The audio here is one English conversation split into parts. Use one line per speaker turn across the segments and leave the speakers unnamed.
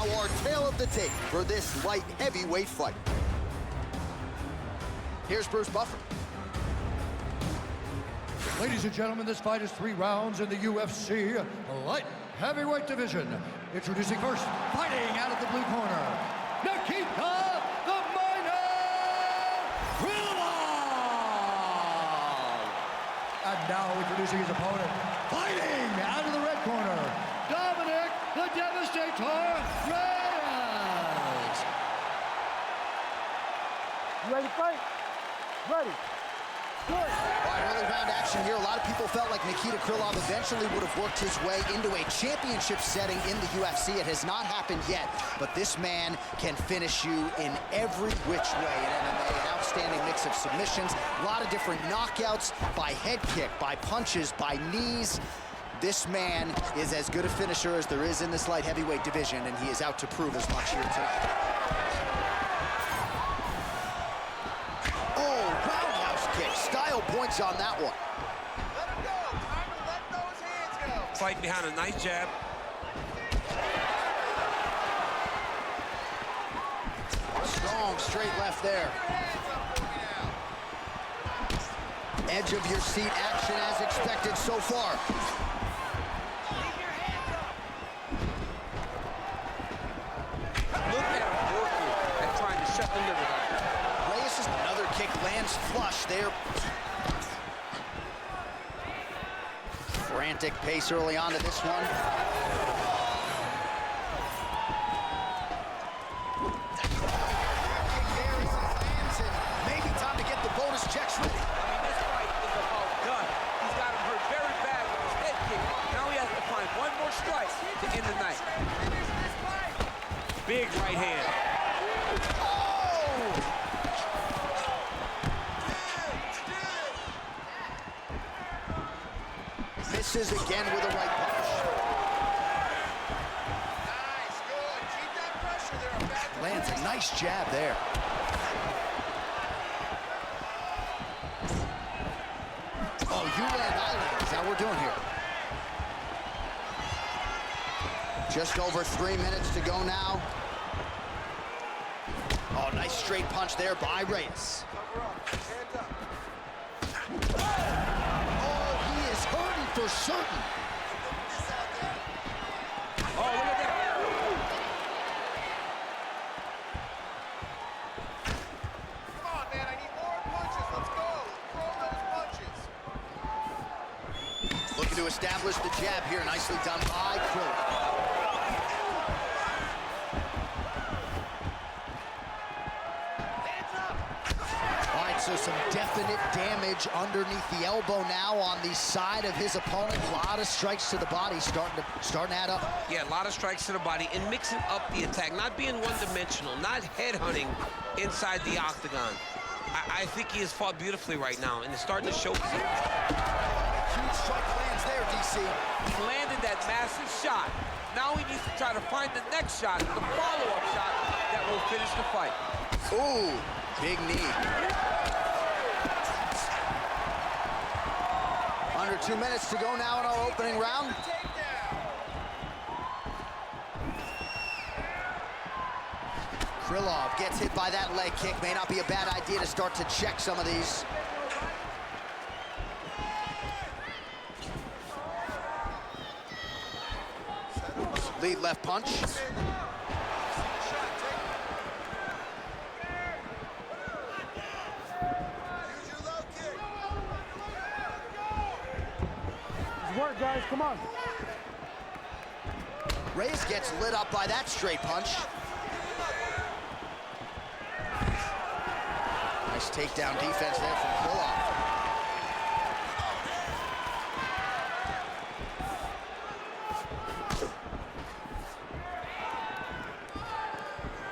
now our tale of the tape for this light heavyweight fight. Here's Bruce Buffer.
Ladies and gentlemen, this fight is 3 rounds in the UFC light heavyweight division. Introducing first, fighting out of the blue corner, Nikita the Miner Krylov. And now introducing his opponent, fighting out of the red corner, Dominic the Devastator Reyes.
You ready to fight? Ready. Good.
All right, early round action here. A lot of people felt like Nikita Krylov eventually would have worked his way into a championship setting in the UFC. It has not happened yet, but this man can finish you in every which way in MMA. An outstanding mix of submissions, a lot of different knockouts by head kick, by punches, by knees. This man is as good a finisher as there is in this light heavyweight division, and he is out to prove as much here tonight. Style points on that one.
Let him go. Time to let those hands go.
Fight behind a nice jab.
Strong straight left there. Edge of your seat action as expected so far.
Look at him working and trying to shut the liver down.
Reyes is another kick, lands flush there. Frantic pace early on to this one. Maybe time to get the bonus checks ready.
I mean, this fight is about done. He's got him hurt very bad with his head kick. Now he has to find one more strike to end the night. Big right hand.
Misses again with a right punch.
Nice, good. Keep that pressure there.
Lands a nice jab there. Oh, you land, I land. Is that what we're doing here? Just over 3 minutes to go now. Oh, nice straight punch there by Reyes.
Cover up. Hands up.
For certain.
Oh, look at that.
Come on, man. I need more punches. Let's go. Throw those punches.
Looking to establish the jab here. Nicely done by Krylov. So some definite damage underneath the elbow now on the side of his opponent. A lot of strikes to the body starting to add up.
Yeah, a lot of strikes to the body and mixing up the attack, not being one-dimensional, not headhunting inside the octagon. I think he has fought beautifully right now, and it's starting to show.
Huge strike lands there, DC.
He landed that massive shot. Now he needs to try to find the next shot, the follow-up shot that will finish the fight.
Ooh, big knee. Under 2 minutes to go now in our opening round. Krylov gets hit by that leg kick. May not be a bad idea to start to check some of these. Lead left punch.
Work, guys, come on.
Reyes gets lit up by that straight punch. Nice takedown defense there from Krylov.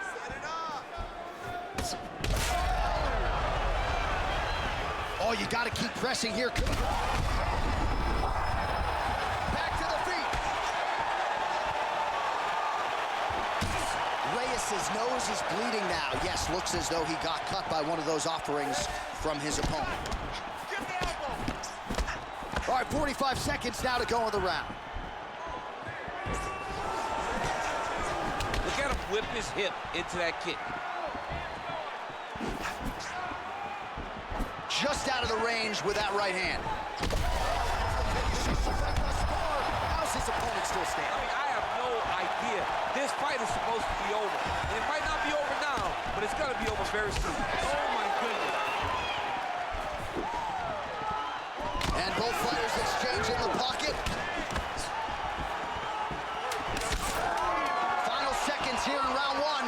Set it up.
Oh, you got to keep pressing here. His nose is bleeding now. Yes, looks as though he got cut by one of those offerings from his opponent.
Get the elbow.
All right, 45 seconds now to go in the round.
Look at whip his hip into that kick.
Just out of the range with that right hand. How's his opponent still standing?
I mean, I have no idea. This fight is supposed to be over. And it might not be over now, but it's going to be over very soon. Oh, my goodness.
And both fighters exchange in the pocket. Final seconds here in round one.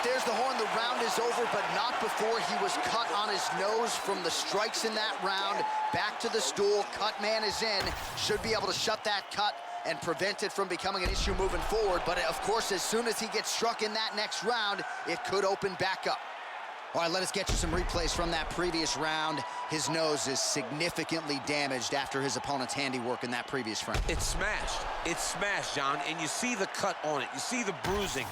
There's the horn. The round is over, but not before he was cut on his nose from the strikes in that round. Back to the stool. Cut man is in. Should be able to shut that cut and prevent it from becoming an issue moving forward. But, of course, as soon as he gets struck in that next round, it could open back up. All right, let us get you some replays from that previous round. His nose is significantly damaged after his opponent's handiwork in that previous round.
It's smashed. It's smashed, John, and you see the cut on it. You see the bruising.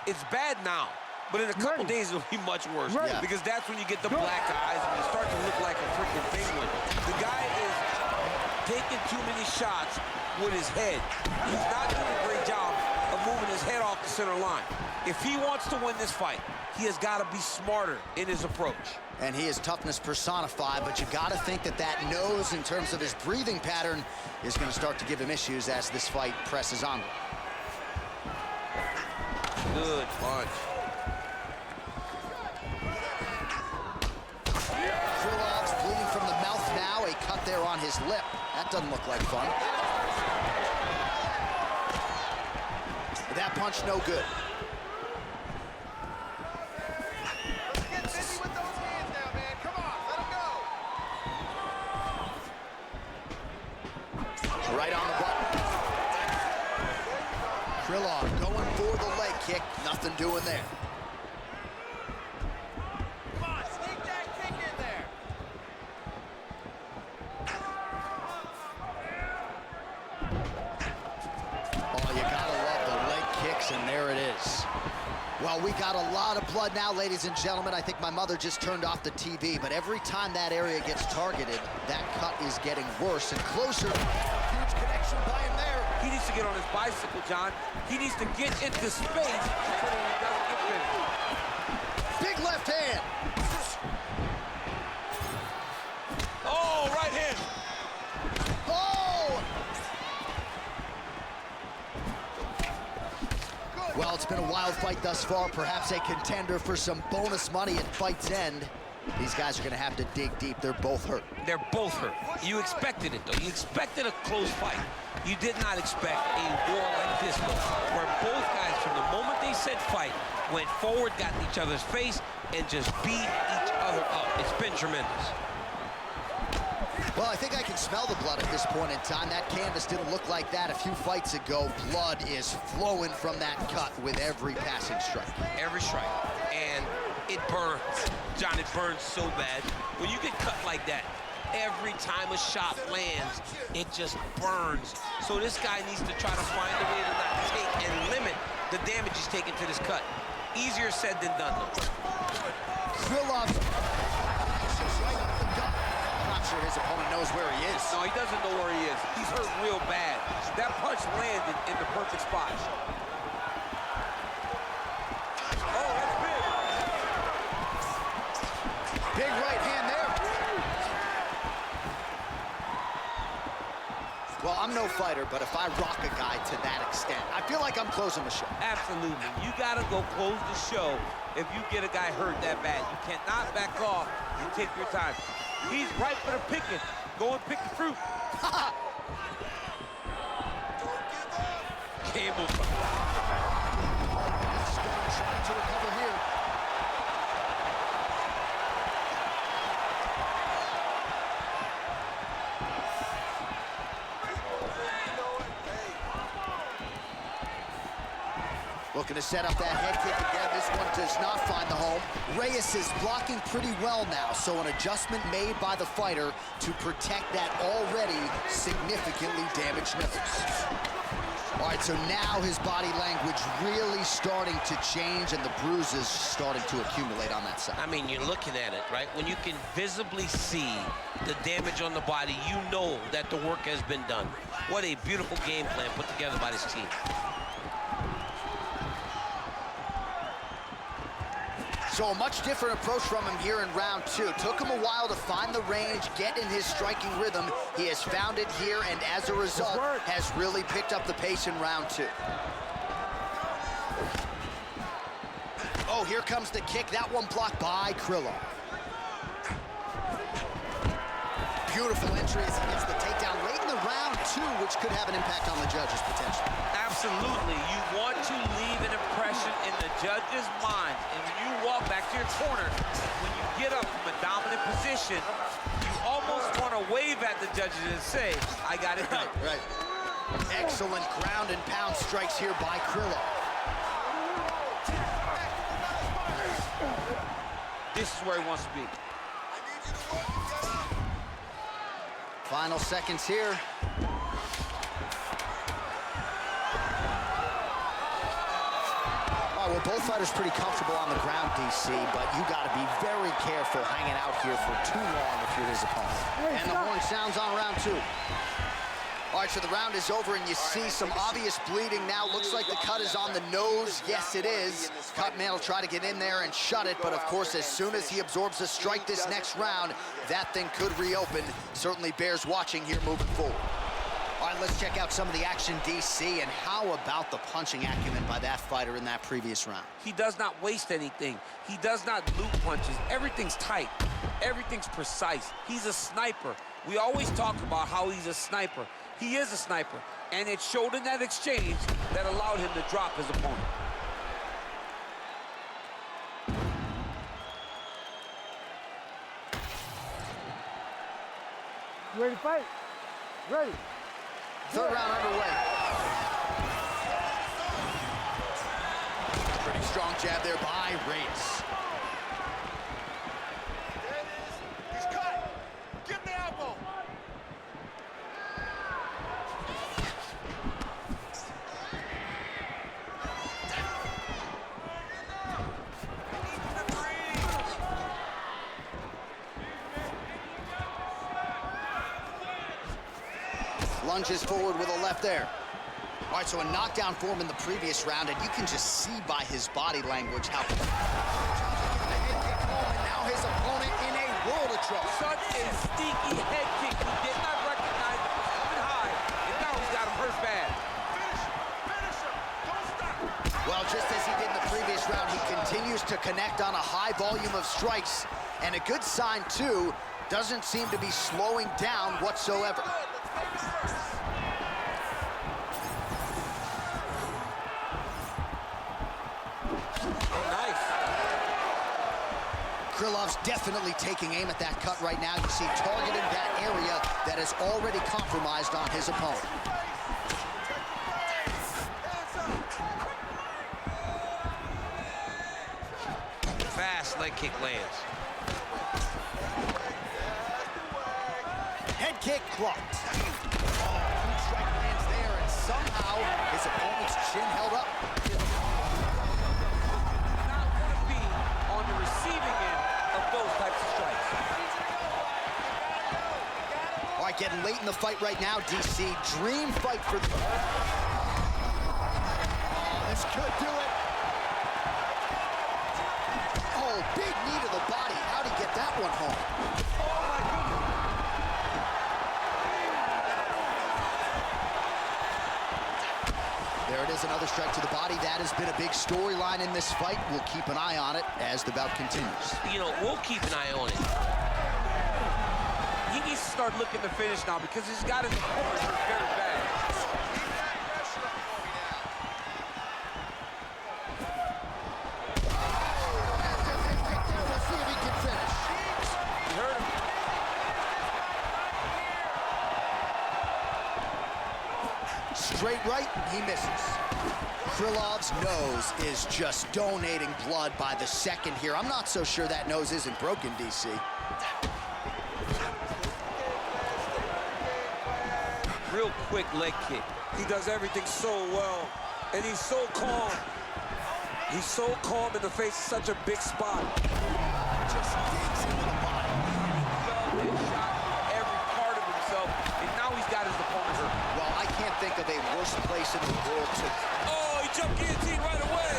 It's bad now, but in a couple days it'll be much worse.
Yeah.
Because that's when you get the black eyes and you start to look like a freaking penguin. The guy is taking too many shots with his head. He's not doing a great job of moving his head off the center line. If he wants to win this fight, he has got to be smarter in his approach.
And he is toughness personified, but you got to think that that nose, in terms of his breathing pattern, is going to start to give him issues as this fight presses on.
Good punch.
Krilov's bleeding from the mouth now. A cut there on his lip. That doesn't look like fun. That punch no good.
Get busy with those hands now, man. Come on, let him go.
Right on the button. Krilov going for the leg kick. Nothing doing there.
Come on, sneak that kick in there.
Oh, you gotta love the leg kicks, and there it is. Well, we got a lot of blood now, ladies and gentlemen. I think my mother just turned off the TV, but every time that area gets targeted, that cut is getting worse and closer. Huge connection by him there.
He needs to get on his bicycle, John. He needs to get into space so that he doesn't get finished.
Big left hand.
Oh, right hand.
Oh! Well, it's been a wild fight thus far. Perhaps a contender for some bonus money at fight's end. These guys are going to have to dig deep. They're both hurt.
They're both hurt. You expected it, though. You expected a close fight. You did not expect a war like this, though, where both guys, from the moment they said fight, went forward, got in each other's face, and just beat each other up. It's been tremendous.
Well, I think I can smell the blood at this point in time. That canvas didn't look like that a few fights ago. Blood is flowing from that cut with every passing strike.
Every strike. And it burns. John, it burns so bad. When you get cut like that, every time a shot lands, it just burns. So this guy needs to try to find a way to not take and limit the damage he's taking to this cut. Easier said than done, though.
Krilov. I'm not sure his opponent knows where he is.
No, he doesn't know where he is. He's hurt real bad. That punch landed in the perfect spot. Oh, that's big.
Big right hand there. Well, I'm no fighter, but if I rock a guy to that extent, I feel like I'm closing the show.
Absolutely. You got to go close the show if you get a guy hurt that bad. You cannot back off and take your time. He's ripe for the picking. Go and pick the fruit. Campbell.
Trying to recover here. Looking to set up that head kick again. This one does not find the home. Reyes is blocking pretty well now, so an adjustment made by the fighter to protect that already significantly damaged nose. All right, so now his body language really starting to change and the bruises starting to accumulate on that side.
I mean, you're looking at it, right? When you can visibly see the damage on the body, you know that the work has been done. What a beautiful game plan put together by this team.
So a much different approach from him here in round 2. Took him a while to find the range, get in his striking rhythm. He has found it here, and as a result, has really picked up the pace in round 2. Oh, here comes the kick. That one blocked by Krylov. Beautiful entry as he gets the takedown late in the round 2, which could have an impact on the judges potentially.
Absolutely. You want to leave an impression in the judge's mind. And when you walk back to your corner, when you get up from a dominant position, you almost want to wave at the judges and say, I got it done.
Right. Excellent ground and pound strikes here by Krylov.
This is where he wants to be.
Final seconds here. All right, well, both fighters pretty comfortable on the ground, DC, but you got to be very careful hanging out here for too long if you're his opponent. And the horn sounds on round 2. All right, so the round is over, and you see some obvious bleeding now. Looks like the cut is on the nose. Yes, it is. Cutman will try to get in there and shut it, but of course, as soon as he absorbs a strike this next round, that thing could reopen. Certainly bears watching here moving forward. All right, let's check out some of the action, DC, and how about the punching acumen by that fighter in that previous round?
He does not waste anything. He does not loop punches. Everything's tight. Everything's precise. He's a sniper. We always talk about how he's a sniper. He is a sniper, and it showed in that exchange that allowed him to drop his opponent.
You ready to fight? Ready.
Third round underway. Pretty strong jab there by Reyes.
There it is. He's cut. Give him the elbow.
Lunges forward with a left there. All right, so a knockdown for him in the previous round, and you can just see by his body language how... And now his opponent in a world of trouble.
Such a sneaky head kick. He did not recognize it was coming high, and now he's got him hurt bad.
Finish him. Don't stop.
Well, just as he did in the previous round, he continues to connect on a high volume of strikes, and a good sign, too, doesn't seem to be slowing down whatsoever. Krylov's definitely taking aim at that cut right now. You see targeting that area that is already compromised on his opponent.
Fast leg kick lands.
Head kick blocked. Oh, strike lands there, and somehow his opponent's chin held up.
Not want to be on the receiving end of those types of strikes.
All right, getting late in the fight right now, DC. Dream fight for the... Oh, this could do it. Oh, big knee to the body. How'd he get that one home?
Oh, my goodness.
There it is, another strike to the body. That has been a big storyline in this fight. We'll keep an eye on it as the bout continues.
You know, we'll keep an eye on it. He needs to start looking to finish now because he's got his opponent hurt very bad.
Let's see if he can finish.
He hurt him.
Straight right, he misses. Krylov's nose is just donating blood by the second here. I'm not so sure that nose isn't broken, DC.
Real quick leg kick.
He does everything so well, and he's so calm. He's so calm in the face of such a big spot.
Just digs into the body.
He dug and shot every part of himself, and now he's got his opponent hurt.
Well, I can't think of a worse place in the world to...
Oh, he jumped guillotine right away.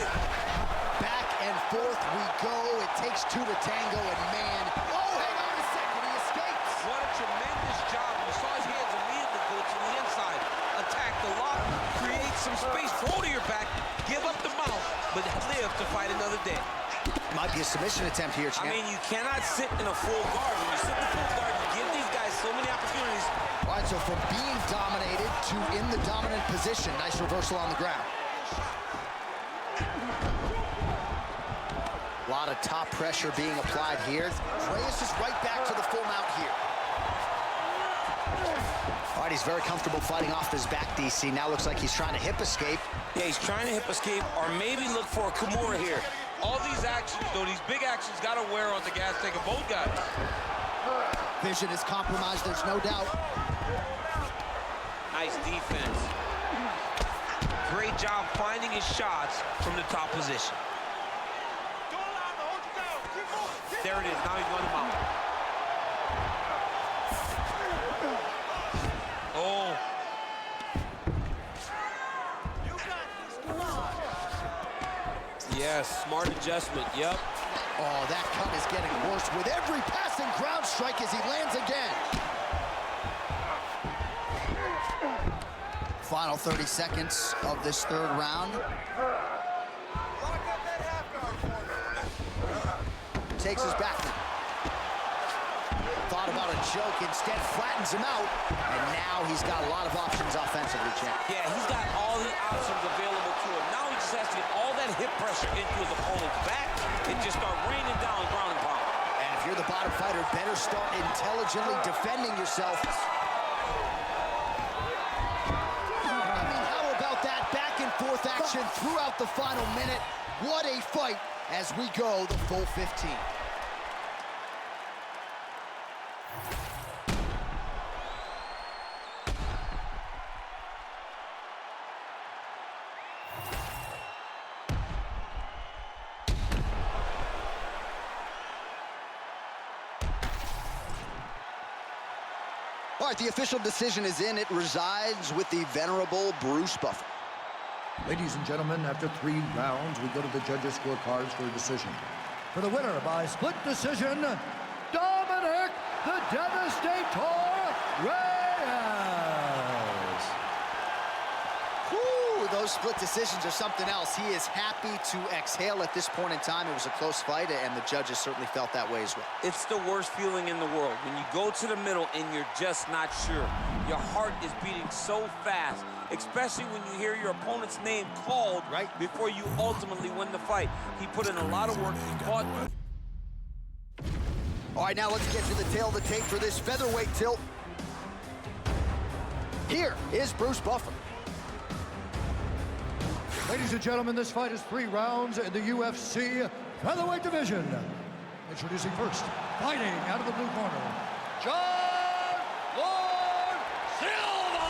Back and forth we go. It takes two to tango, and man... Oh, hang on a second. He escapes.
What a tremendous job. You saw his hands immediately go to the inside. Attack the lock, create some space, throw to your back, give up the mouth, but live to fight another day.
Might be a submission attempt here, champ.
I mean, you cannot sit in a full guard. When you sit in a full guard, you give these guys so many opportunities.
All right, so from being dominated to in the dominant position. Nice reversal on the ground. A lot of top pressure being applied here. Reyes is right back to the full mount here. All right, he's very comfortable fighting off his back, DC. Now looks like he's trying to hip escape.
Yeah, he's trying to hip escape or maybe look for a Kimura here. All these actions, though, these big actions got to wear on the gas tank of both guys.
Vision is compromised, there's no doubt.
Nice defense. Great job finding his shots from the top position. There it is, now he's going to mount. Oh. Yes, smart adjustment, yep.
Oh, that cut is getting worse with every passing ground strike as he lands again. Final 30 seconds of this third round. Takes his back. Thought about a choke, instead flattens him out, and now he's got a lot of options offensively, champ.
Yeah, he's got all the options available to him. Now he just has to get all that hip pressure into his opponent's back and just start raining down ground and pound.
And if you're the bottom fighter, better start intelligently defending yourself. I mean, how about that back and forth action throughout the final minute? What a fight as we go the full 15. All right, the official decision is in. It resides with the venerable Bruce Buffer.
Ladies and gentlemen, after 3 rounds, we go to the judges' scorecards for a decision. For the winner by split decision, Dominic the Devastator Reyes.
Whew, those split decisions are something else. He is happy to exhale at this point in time. It was a close fight, and the judges certainly felt that way as well.
It's the worst feeling in the world when you go to the middle and you're just not sure. Your heart is beating so fast, especially when you hear your opponent's name called right before you ultimately win the fight. He put in a lot of work. He fought.
All right, now let's get to the tail of the tape for this featherweight tilt. Here is Bruce Buffer.
Ladies and gentlemen, this fight is 3 rounds in the UFC featherweight division. Introducing first, fighting out of the blue corner, John Lord Silva!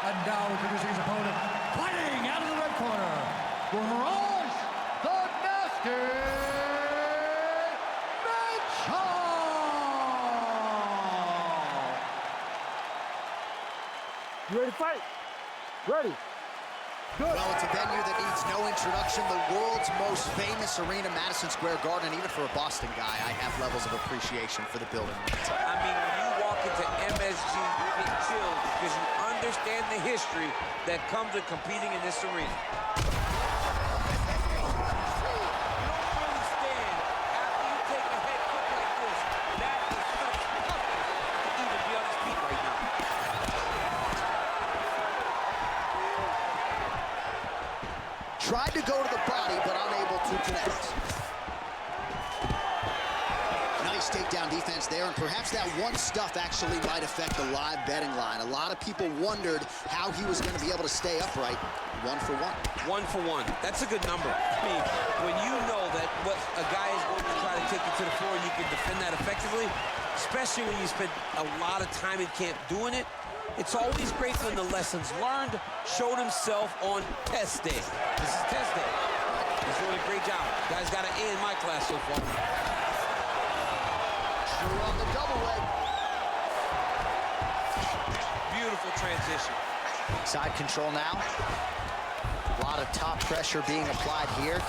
And now introducing his opponent, fighting out of the red corner, Raj the Nasty Mitchell!
You ready to fight? Ready. Good.
Well, it's a venue that needs no introduction. The world's most famous arena, Madison Square Garden. And even for a Boston guy, I have levels of appreciation for the building.
I mean, when you walk into MSG, you get chills because you understand the history that comes with competing in this arena. You don't really stand after you take a head kick like this. That is such tough to even be on his feet right now.
Tried to go to the body, but unable to connect. Nice takedown defense there, and perhaps that one stuff actually might affect the live betting line. A lot of people wondered how he was going to be able to stay upright. 1 for 1.
1 for 1. That's a good number. I mean, when you know that what a guy is going to try to take you to the floor, you can defend that effectively, especially when you spend a lot of time in camp doing it,
It's always great when the lessons learned showed himself on test day. This is test day. He's doing a great job. Guy's got an A in my class so far.
True on the double leg.
Beautiful transition.
Side control now. A lot of top pressure being applied here.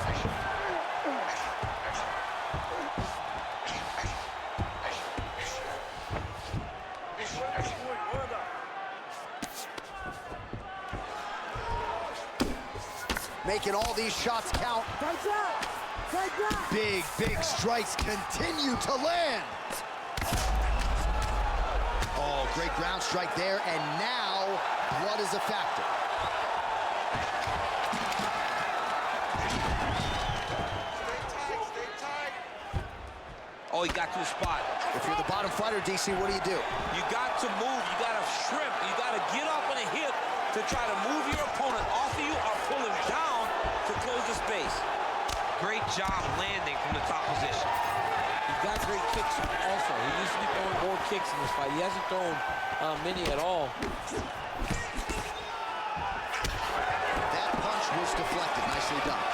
Making all these shots count. Big, big strikes continue to land. Oh, great ground strike there, and now blood is a factor.
Stay tight.
Oh, he got to a spot.
If you're the bottom fighter, DC, what do?
You got to move. You got to shrimp. You got to get up on a hip to try to move your opponent off of you or pull him down to close the space. Great job landing from the top position.
He's got great kicks also. He needs to be throwing more kicks in this fight. He hasn't thrown many at all.
That punch was deflected. Nicely done.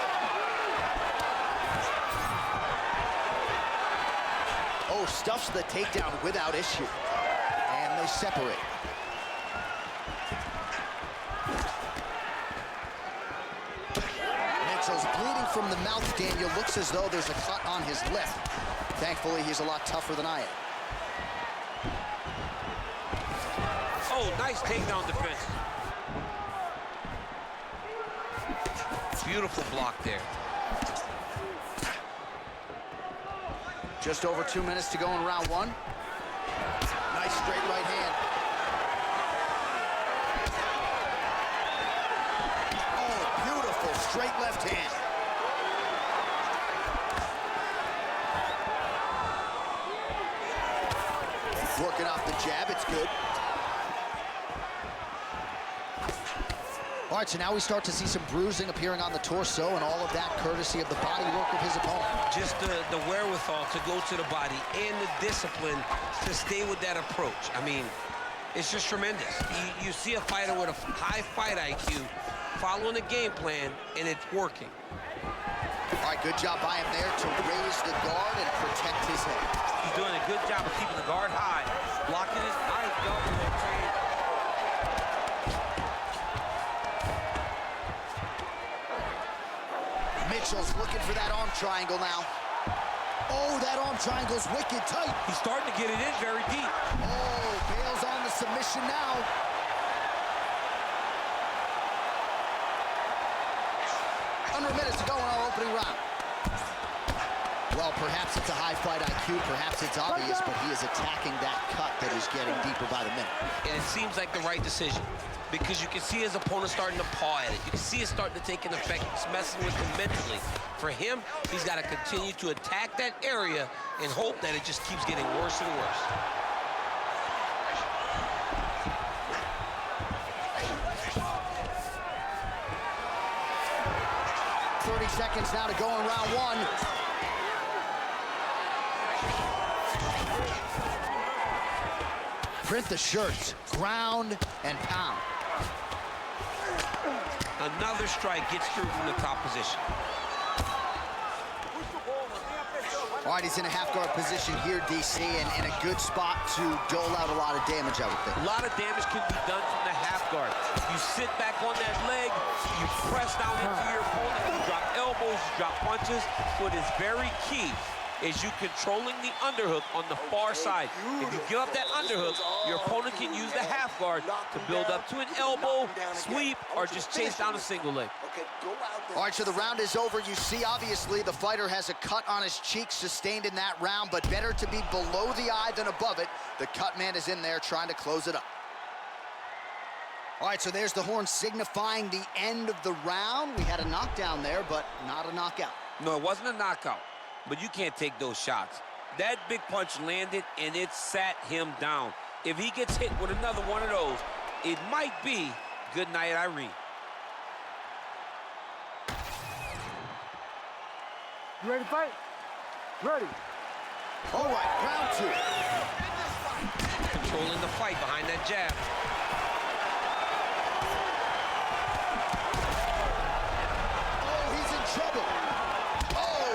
Oh, stuffs the takedown without issue. And they separate. Mitchell's bleeding from the mouth, Daniel. Looks as though there's a cut on his lip. Thankfully, he's a lot tougher than I am.
Oh, nice takedown defense. Beautiful block there.
Just over 2 minutes to go in round one. Nice straight right hand. Oh, beautiful straight left hand. Working off the jab, it's good. All right, so now we start to see some bruising appearing on the torso, and all of that courtesy of the body work of his opponent.
Just the wherewithal to go to the body and the discipline to stay with that approach. I mean, it's just tremendous. You see a fighter with a high fight IQ following a game plan, and it's working.
All right, good job by him there to raise the guard and protect his head.
He's doing a good job of keeping the guard high, blocking his eyes.
Mitchell's looking for that arm triangle now. Oh, that arm triangle's wicked tight.
He's starting to get it in very deep.
Oh, Bale's on the submission now. Under a minute to go in our opening round. Well, perhaps it's a high fight IQ, perhaps it's obvious, but he is attacking that cut that is getting deeper by the minute.
And it seems like the right decision because you can see his opponent starting to paw at it. You can see it starting to take an effect. It's messing with him mentally. For him, he's got to continue to attack that area and hope that it just keeps getting worse and worse.
Seconds now to go in round one. Print the shirts, ground and pound.
Another strike gets through from the top position.
All right, he's in a half guard position here, DC, and in a good spot to dole out a lot of damage, I would think.
A lot of damage can be done from the half guard. You sit back on that leg, you press down into your opponent, you drop elbows, you drop punches. What is very key is you controlling the underhook on the far side. If you give up that underhook, your opponent can use the half guard to build up to an elbow, sweep, or just chase down a single leg.
All right, so the round is over. You see, obviously, the fighter has a cut on his cheek sustained in that round, but better to be below the eye than above it. The cut man is in there trying to close it up. All right, so there's the horn signifying the end of the round. We had a knockdown there, but not a knockout.
No, it wasn't a knockout, but you can't take those shots. That big punch landed, and it sat him down. If he gets hit with another one of those, it might be good night, Irene.
You ready to fight? Ready.
All right, round two.
Controlling the fight behind that jab.
trouble. Oh,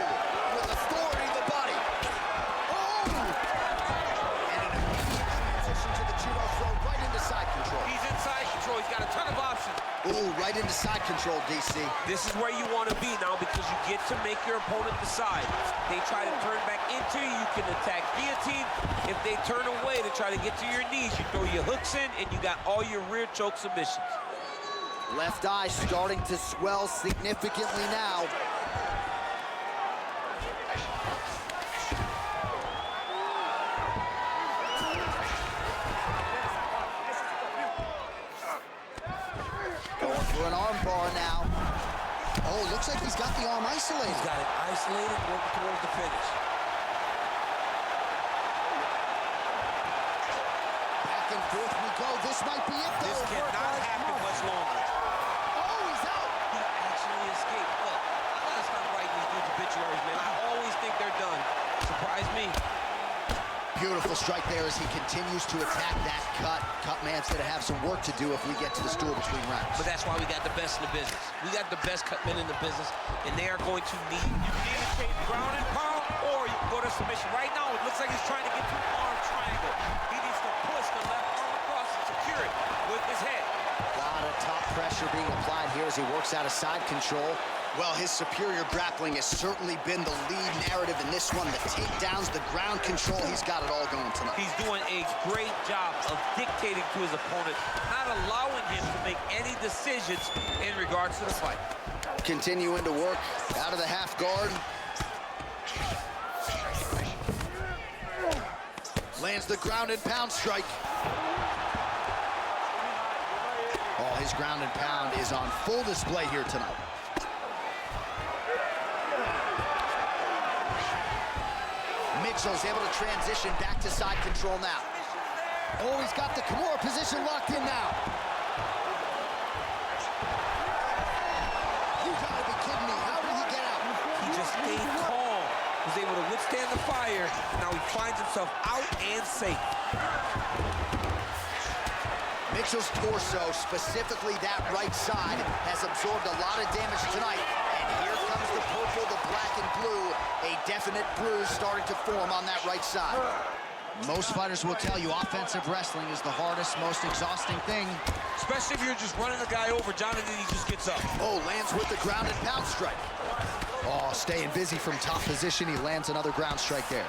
with authority, the body. Oh! And an immediate transition to the judo throw right into side control.
He's in side control. He's got a ton of options.
Ooh, right into side control, DC.
This is where you want to be now because you get to make your opponent decide. They try to turn back into you, you can attack guillotine. If they turn away to try to get to your knees, you throw your hooks in and you got all your rear choke submissions.
Left eye starting to swell significantly now. Going for an arm bar now. Oh, looks like he's got the arm isolated.
He's got it isolated, working towards the finish.
Back and forth we go. This might be it, though.
This cannot happen much longer.
Oh, he's out.
He actually escaped. Look, I gotta stop writing these dudes obituaries, man. I always think they're done. Surprise me.
Beautiful strike there as he continues to attack that cut. Cut man's gonna have some work to do if we get to the stool between rounds.
But that's why we got the best in the business. We got the best cut men in the business, and they are going to need. You can either take ground and pound, or you can go to submission. Right now, it looks like he's trying to get to an arm triangle. He needs to push the left arm across and secure it with his head.
A lot of top pressure being applied here as he works out of side control. Well, his superior grappling has certainly been the lead narrative in this one. The takedowns, the ground control, he's got it all going tonight.
He's doing a great job of dictating to his opponent, not allowing him to make any decisions in regards to the fight.
Continuing to work out of the half guard. Lands the ground and pound strike. Oh, his ground and pound is on full display here tonight. Mitchell's able to transition back to side control now. Oh, he's got the Kimura position locked in now. You gotta be kidding me. How did he get out?
He just stayed calm, was able to withstand the fire. Now he finds himself out and safe.
Mitchell's torso, specifically that right side, has absorbed a lot of damage tonight. And here comes the purple, the black and blue. A definite bruise starting to form on that right side. Most fighters will tell you offensive wrestling is the hardest, most exhausting thing.
Especially if you're just running the guy over. Jonathan, he just gets up.
Oh, lands with the ground and pound strike. Oh, staying busy from top position. He lands another ground strike there.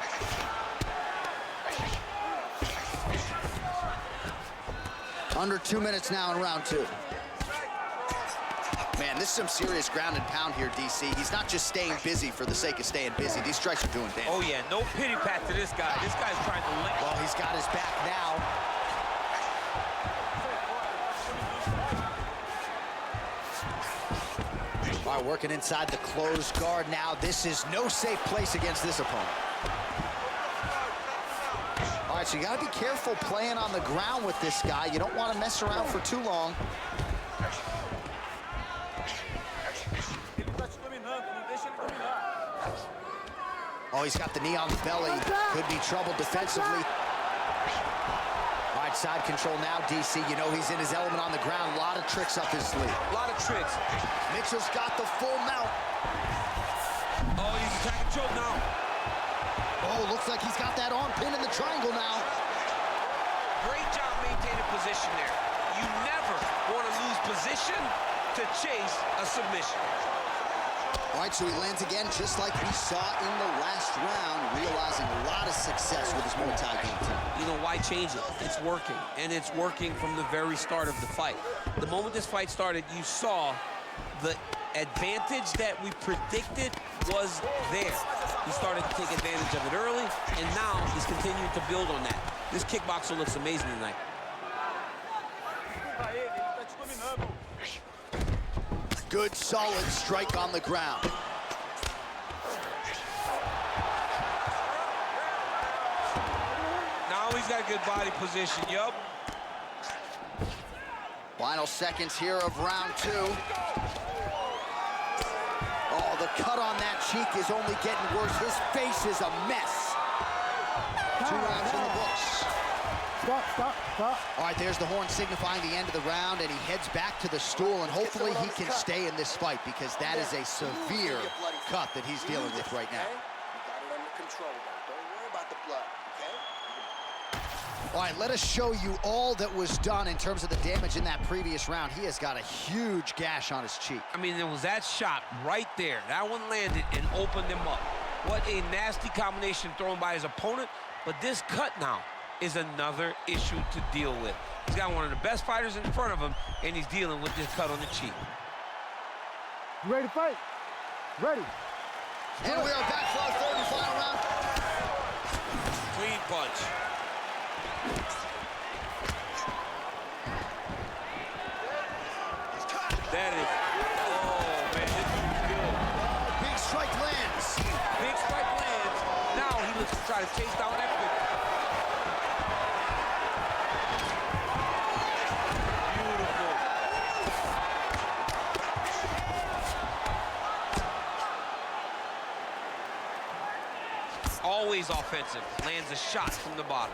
Under 2 minutes now in round two. Man, this is some serious ground and pound here, DC. He's not just staying busy for the sake of staying busy. These strikes are doing damage.
Oh, yeah, no pity pat to this guy. This guy's trying to link.
Well, he's got his back now. All right, working inside the closed guard now. This is no safe place against this opponent. All right, so you got to be careful playing on the ground with this guy. You don't want to mess around for too long. Oh, he's got the knee on the belly. Could be trouble defensively. All right, side control now, DC. You know he's in his element on the ground. A lot of tricks up his sleeve.
A lot of tricks.
Mitchell's got the full mount.
Oh, he's attacking choke now.
Oh, looks like he's got that arm pin in the triangle now.
Great job maintaining position there. You never want to lose position to chase a submission.
All right, so he lands again just like we saw in the last round, realizing a lot of success with his Muay Thai game tonight.
You know, why change it? It's working, and it's working from the very start of the fight. The moment this fight started, you saw the advantage that we predicted was there. He started to take advantage of it early, and now he's continuing to build on that. This kickboxer looks amazing tonight.
Good, solid strike on the ground.
Now he's got good body position, yup.
Final seconds here of round two. Oh, the cut on that cheek is only getting worse. His face is a mess. 2 rounds in the books.
Stop.
All right, there's the horn signifying the end of the round, and he heads back to the stool, and hopefully he can stay in this fight, because that is a severe cut that he's dealing with right now.
You got it under control, though. Don't worry about the blood, okay?
All right, let us show you all that was done in terms of the damage in that previous round. He has got a huge gash on his cheek.
I mean, it was that shot right there. That one landed and opened him up. What a nasty combination thrown by his opponent. But this cut now is another issue to deal with. He's got one of the best fighters in front of him, and he's dealing with this cut on the cheek.
You ready to fight? Ready.
And we are back for our third and final round.
Clean punch. That is, oh man, this is good.
Big strike lands.
Big strike lands. Now he looks to try to chase down that victory. Always offensive, lands a shot from the bottom.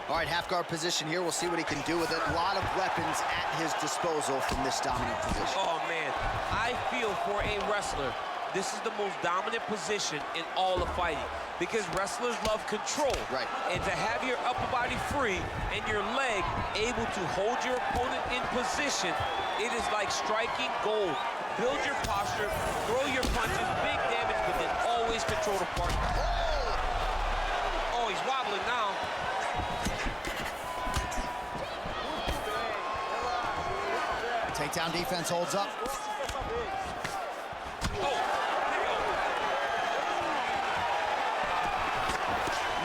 All right, half guard position here. We'll see what he can do with it. A lot of weapons at his disposal from this dominant position.
Oh man, I feel for a wrestler, this is the most dominant position in all of fighting, because wrestlers love control.
Right.
And to have your upper body free and your leg able to hold your opponent in position, it is like striking gold. Build your posture, throw your punches, big damage, but then always control the partner. Oh, he's wobbling now.
Takedown defense holds up.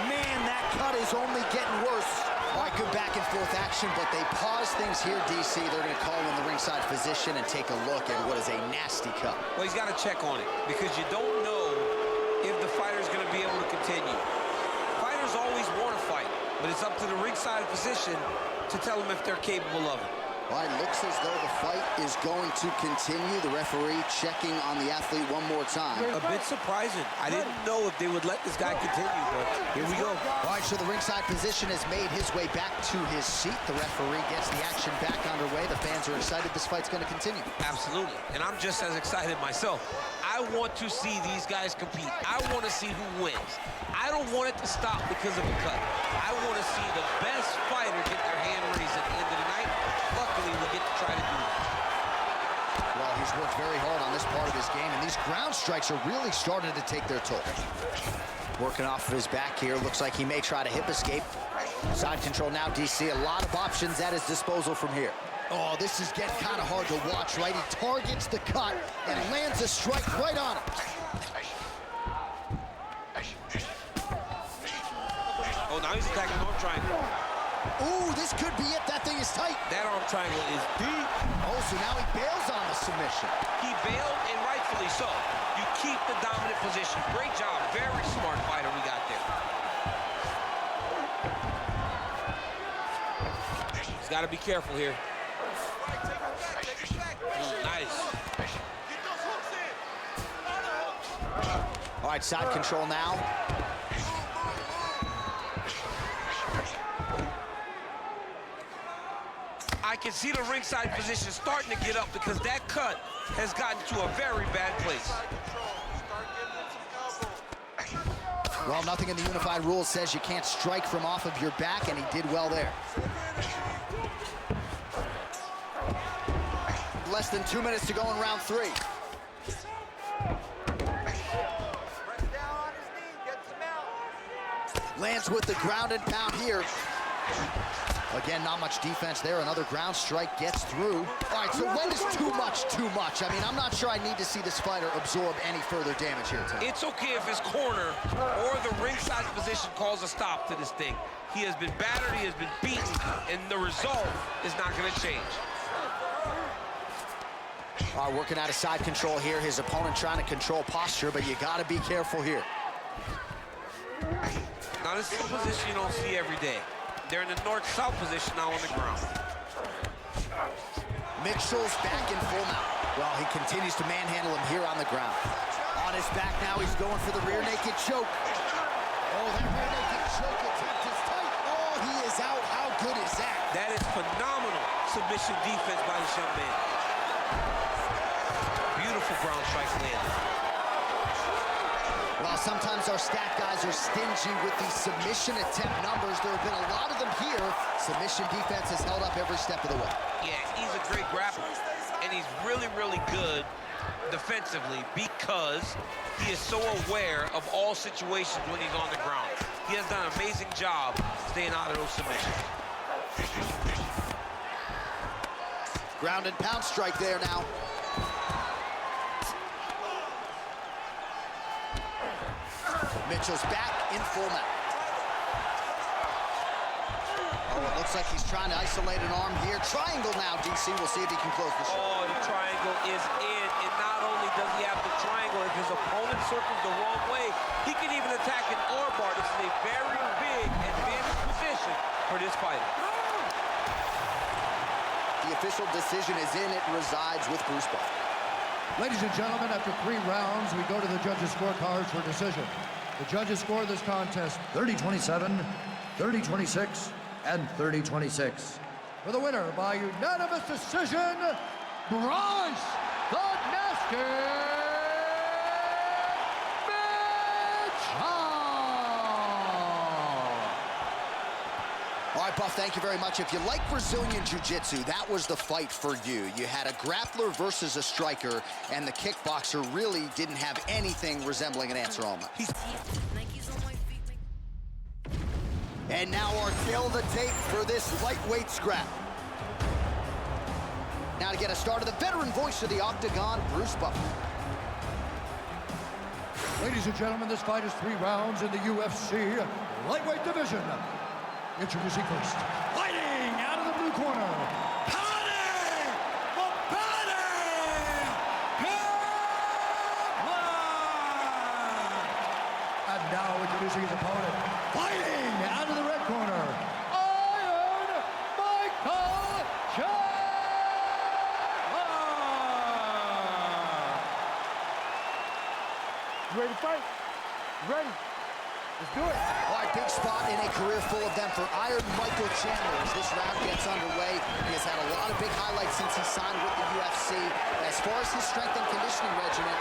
Man, that cut is only getting worse. All right, good back and forth action, but they pause things here, DC. They're going to call in the ringside physician and take a look at what is a nasty cut.
Well, he's got to check on it, because you don't know if the fighter's going to be able to continue. Fighters always want to fight, but it's up to the ringside physician to tell them if they're capable of it.
All right, looks as though the fight is going to continue. The referee checking on the athlete one more time.
A bit surprising. I didn't know if they would let this guy continue, but here we go.
All right, so the ringside physician has made his way back to his seat. The referee gets the action back underway. The fans are excited. This fight's going to continue.
Absolutely, and I'm just as excited myself. I want to see these guys compete. I want to see who wins. I don't want it to stop because of a cut. I want to see the best fighter get their hand raised at the end of the night. Luckily, we get to try to do that.
Well, he's worked very hard on this part of his game, and these ground strikes are really starting to take their toll. Working off of his back here. Looks like he may try to hip escape. Side control now, DC. A lot of options at his disposal from here. Oh, this is getting kind of hard to watch, right? He targets the cut and lands a strike right on it.
Oh, now he's attacking the arm triangle.
Ooh, this could be it. That thing is tight.
That arm triangle is deep.
Oh, so now he bails on the submission.
He bailed, and rightfully so. You keep the dominant position. Great job. Very smart fighter we got there. He's got to be careful here. Nice.
All right, side control now.
I can see the ringside position starting to get up, because that cut has gotten to a very bad place.
Well, nothing in the unified rules says you can't strike from off of your back, and he did well there. Less than 2 minutes to go in round 3. Lands with the ground and pound here. Again, not much defense there. Another ground strike gets through. All right, so when is too much too much? I mean, I'm not sure I need to see this fighter absorb any further damage here tonight.
It's okay if his corner or the ringside position calls a stop to this thing. He has been battered, he has been beaten, and the result is not going to change.
All right, working out of side control here. His opponent trying to control posture, but you got to be careful here.
Now, this is a position you don't see every day. They're in the north-south position now on the ground.
Mitchell's back in full mount. Well, he continues to manhandle him here on the ground. On his back now, he's going for the rear naked choke. Oh, that rear naked choke attempt is tight. Oh, he is out. How good is that?
That is phenomenal submission defense by this young man. Beautiful ground strike landed.
Well, sometimes our stat guys are stingy with the submission attempt numbers. There have been a lot of them here. Submission defense has held up every step of the way.
Yeah, he's a great grappler, and he's really, really good defensively because he is so aware of all situations when he's on the ground. He has done an amazing job staying out of those submissions.
Ground and pound strike there now. Mitchell's back in full mount. Oh, it looks like he's trying to isolate an arm here. Triangle now, DC. We'll see if he can close the shot.
Oh, the triangle is in, and not only does he have the triangle, if his opponent circles the wrong way, he can even attack an armbar. This is a very big advantage position for this fighter.
The official decision is in. It resides with Bruce Buffer.
Ladies and gentlemen, after 3 rounds, we go to the judges' scorecards for decision. The judges score this contest 30-27, 30-26, and 30-26. For the winner by unanimous decision, Bryce the Nasty Mitchell!
All right, Buff, thank you very much. If you like Brazilian Jiu-Jitsu, that was the fight for you. You had a grappler versus a striker, and the kickboxer really didn't have anything resembling an answer on that. And now our tail of the tape for this lightweight scrap. Now to get us started, the veteran voice of the Octagon, Bruce Buffer.
Ladies and gentlemen, this fight is 3 rounds in the UFC lightweight division. Introducing first, fighting out of the blue corner, and now introducing his opponent, fighting out of the red corner, Iron Michael Chandler!
You ready to fight? You ready? Let's do it.
All right, big spot in a career full of them for Iron Michael Chandler as this round gets underway. He has had a lot of big highlights since he signed with the UFC. As far as his strength and conditioning regimen,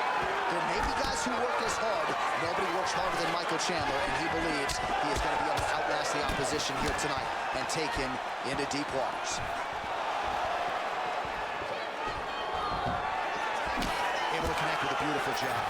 there may be guys who work as hard. Nobody works harder than Michael Chandler, and he believes he is going to be able to outlast the opposition here tonight and take him into deep waters. Able to connect with a beautiful jab.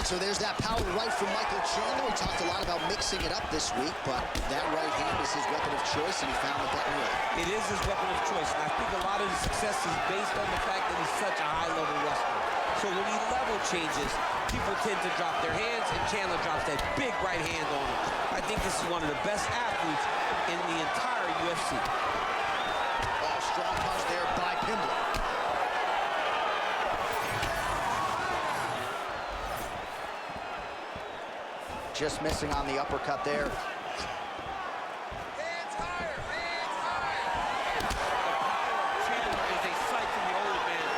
So there's that power right from Michael Chandler. We talked a lot about mixing it up this week, but that right hand is his weapon of choice, and he found the button early.
It is his weapon of choice, and I think a lot of his success is based on the fact that he's such a high-level wrestler. So when he level changes, people tend to drop their hands, and Chandler drops that big right hand on him. I think this is one of the best athletes in the entire UFC.
Oh, strong punch there by Pimblett. Just missing on the uppercut there.
Hands higher, hands higher.
Chandler is a sight to behold, man.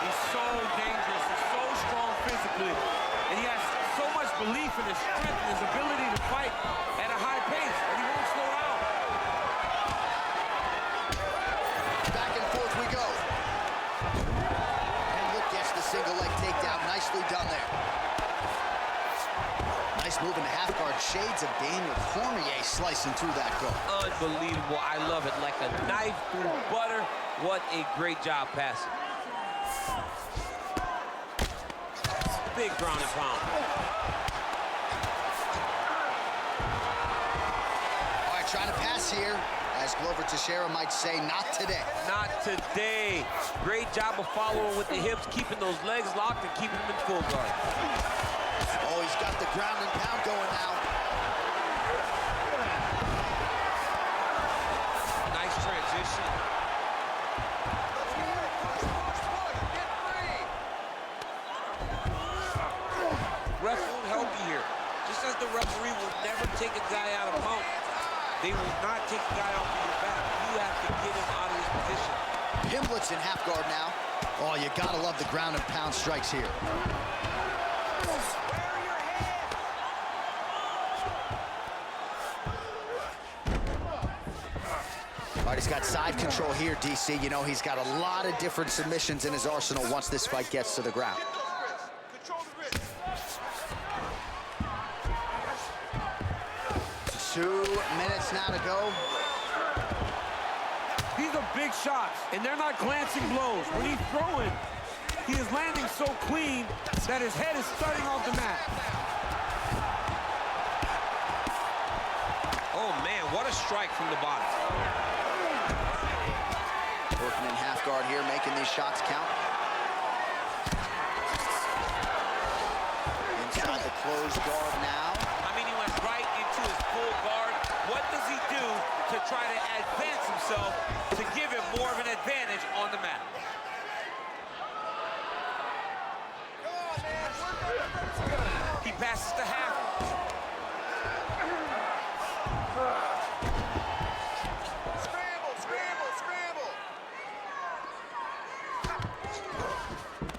He's so dangerous, he's so strong physically, and he has so much belief in his strength and his ability to fight at a high pace, and he won't slow down.
Back and forth we go. And look, gets the single leg takedown. Nicely done there. Nice move into half guard. Shades of Daniel Cormier slicing through that goal.
Unbelievable. I love it. Like a knife through butter. What a great job passing. Big ground and pound.
All right, trying to pass here. As Glover Teixeira might say, not today.
Not today. Great job of following with the hips, keeping those legs locked and keeping them in full guard.
Oh, he's got the ground and pound going now.
Nice transition.
Get free.
Ref won't help you here. take a guy out of mount. They will not take a guy off of your back. You have to get him out of his position.
Pimblets in half guard now. Oh, you gotta love the ground and pound strikes here. All right, he's got side control here, DC. You know, he's got a lot of different submissions in his arsenal once this fight gets to the ground.
Control the wrist.
2 minutes now to go.
These are big shots, and they're not glancing blows. When he's throwing, he is landing so clean that his head is starting off the mat. Oh, man, what a strike from the bottom.
Working in half guard here, making these shots count. Inside the closed guard now.
I mean, he went right into his full guard. What does he do to try to advance himself to give him more of an advantage on the mat? He passes to half.
Scramble, scramble, scramble.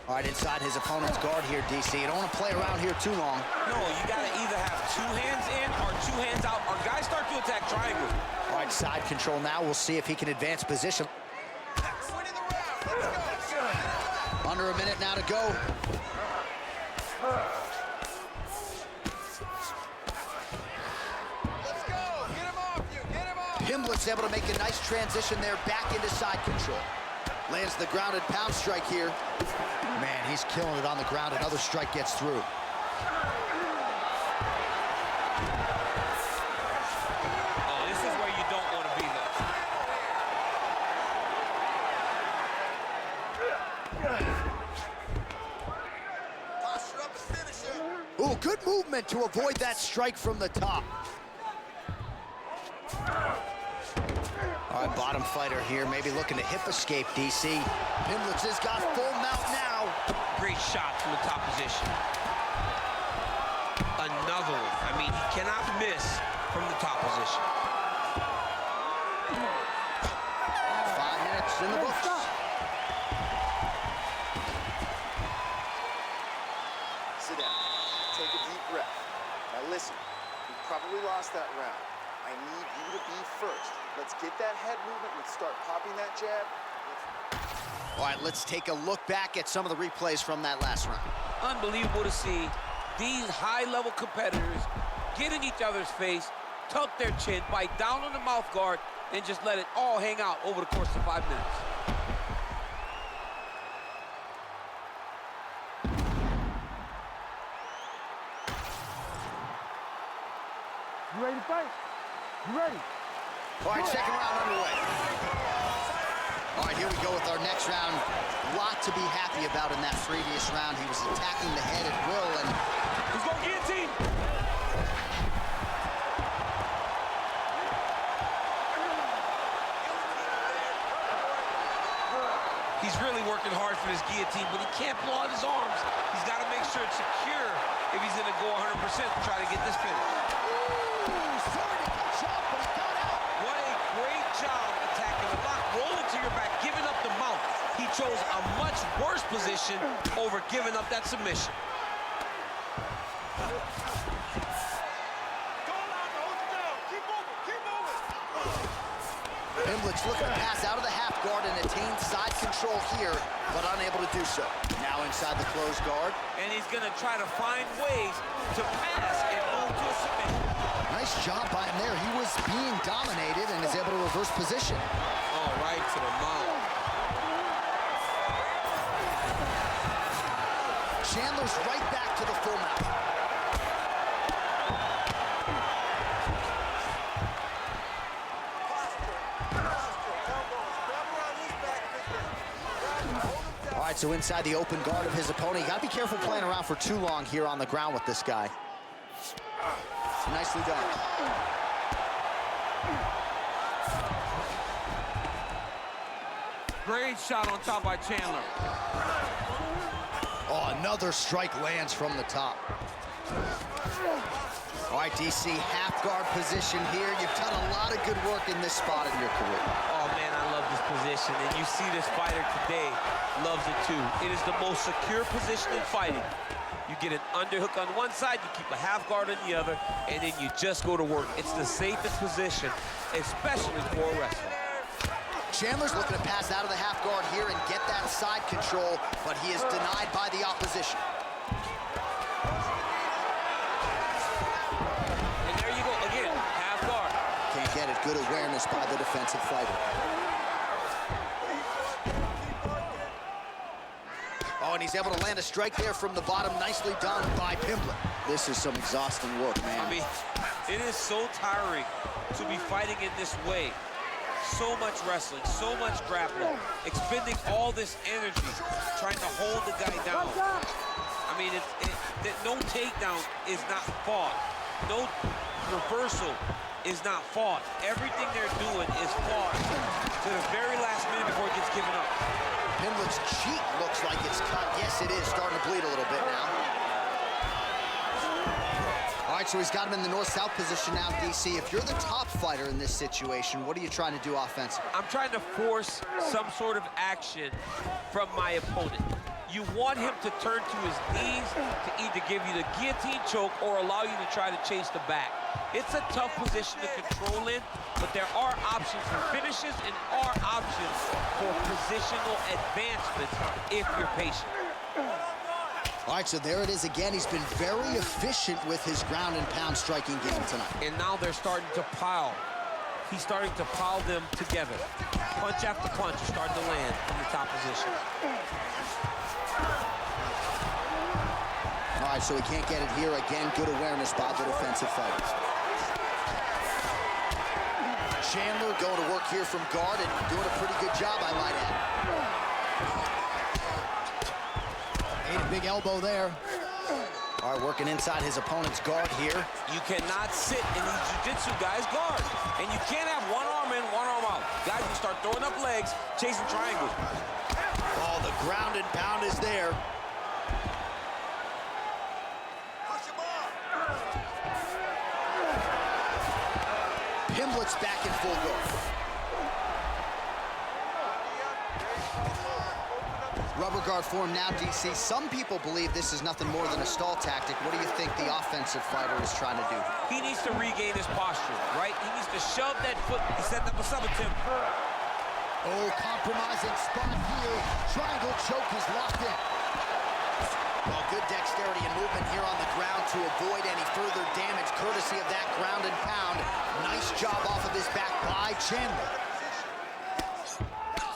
All right, inside his opponent's guard here, DC. You don't want to play around here too long.
No, you got to either have 2 hands in or 2 hands out, or guys start to attack triangle.
All right, side control now. We'll see if he can advance position.
Winning the round. Let's go.
Under a minute now to go.
Let's go. Get him off you. Get him off.
Pimblets able to make a nice transition there back into side control. Lands the grounded pound strike here. Man, he's killing it on the ground. Another strike gets through.
Oh, this is where you don't want to be, though.
Posture up and finisher.
Ooh, good movement to avoid that strike from the top. All right, bottom fighter here, maybe looking to hip escape, DC. Pimblets has got full mount now.
Great shot from the top position. Another one. I mean, he cannot miss from the top position.
5 minutes in the books.
Sit down. Take a deep breath. Now listen, you probably lost that round. I need you to be first. Let's get that head movement. Let's start popping that jab.
All right, let's take a look back at some of the replays from that last round.
Unbelievable to see these high-level competitors get in each other's face, tuck their chin, bite down on the mouth guard, and just let it all hang out over the course of 5 minutes.
You ready to fight? You ready?
All right, second round underway. All right, here we go with our next round. A lot to be happy about in that previous round. He was attacking the head at will, and
He's going guillotine. He's really working hard for this guillotine, but he can't blow out his arms. He's got to make sure it's secure if he's going to go 100% to try to get this finish. What a great job attacking the lock, rolling to your back, giving up the mount. He chose a much worse position over giving up that submission.
Pimblets looking to pass out of the half guard and attain side control here, but unable to do so. Now inside the closed guard.
And he's going to try to find ways to pass and move to a submission.
Nice job by him there. He was being dominated and is able to reverse position.
Oh, right to the mount.
Chandler's right back to the full mount. All right, so inside the open guard of his opponent. You got to be careful playing around for too long here on the ground with this guy. Nicely done.
Great shot on top by Chandler.
Oh, another strike lands from the top. All right, DC, half guard position here. You've done a lot of good work in this spot in your career.
Oh, man, I love this position. And you see this fighter today loves it, too. It is the most secure position in fighting. You get an underhook on one side, you keep a half guard on the other, and then you just go to work. It's the safest position, especially for a wrestler.
Chandler's looking to pass out of the half guard here and get that side control, but he is denied by the opposition.
And there you go, again, half guard.
Can't get it. Good awareness by the defensive fighter. Oh, and he's able to land a strike there from the bottom. Nicely done by Pimblett. This is some exhausting work, man.
I mean, it is so tiring to be fighting in this way. So much wrestling, so much grappling, expending all this energy, trying to hold the guy down. I mean, no takedown is not fought. No reversal is not fought. Everything they're doing is fought to the very last minute before it gets given up.
Pimblett's cheek looks like it's cut. Yes, it is starting to bleed a little bit now. All right, so he's got him in the north-south position now, DC. If you're the top fighter in this situation, what are you trying to do offensively?
I'm trying to force some sort of action from my opponent. You want him to turn to his knees to either give you the guillotine choke or allow you to try to chase the back. It's a tough position to control in, but there are options for finishes and are options for positional advancements if you're patient.
All right, so there it is again. He's been very efficient with his ground and pound striking game tonight.
And now they're starting to pile. He's starting to pile them together. Punch after punch is starting to land in the top position.
All right, so he can't get it here. Again, good awareness by the defensive fighters. Chandler going to work here from guard and doing a pretty good job, I might add. Made a big elbow there. All right, working inside his opponent's guard here.
You cannot sit in these jiu-jitsu guys' guard. And you can't have one arm in, one arm out. Guys, you start throwing up legs, chasing triangles.
Oh, the ground and pound is there. Pimblett's back in full guard. Rubber guard form now, DC. Some people believe this is nothing more than a stall tactic. What do you think the offensive fighter is trying to do?
He needs to regain his posture, right? He needs to shove that foot. He's setting up a sub attempt.
Oh, compromising spot here. Triangle choke is locked in. Well, good dexterity and movement here on the ground to avoid any further damage, courtesy of that ground and pound. Nice job off of his back by Chandler.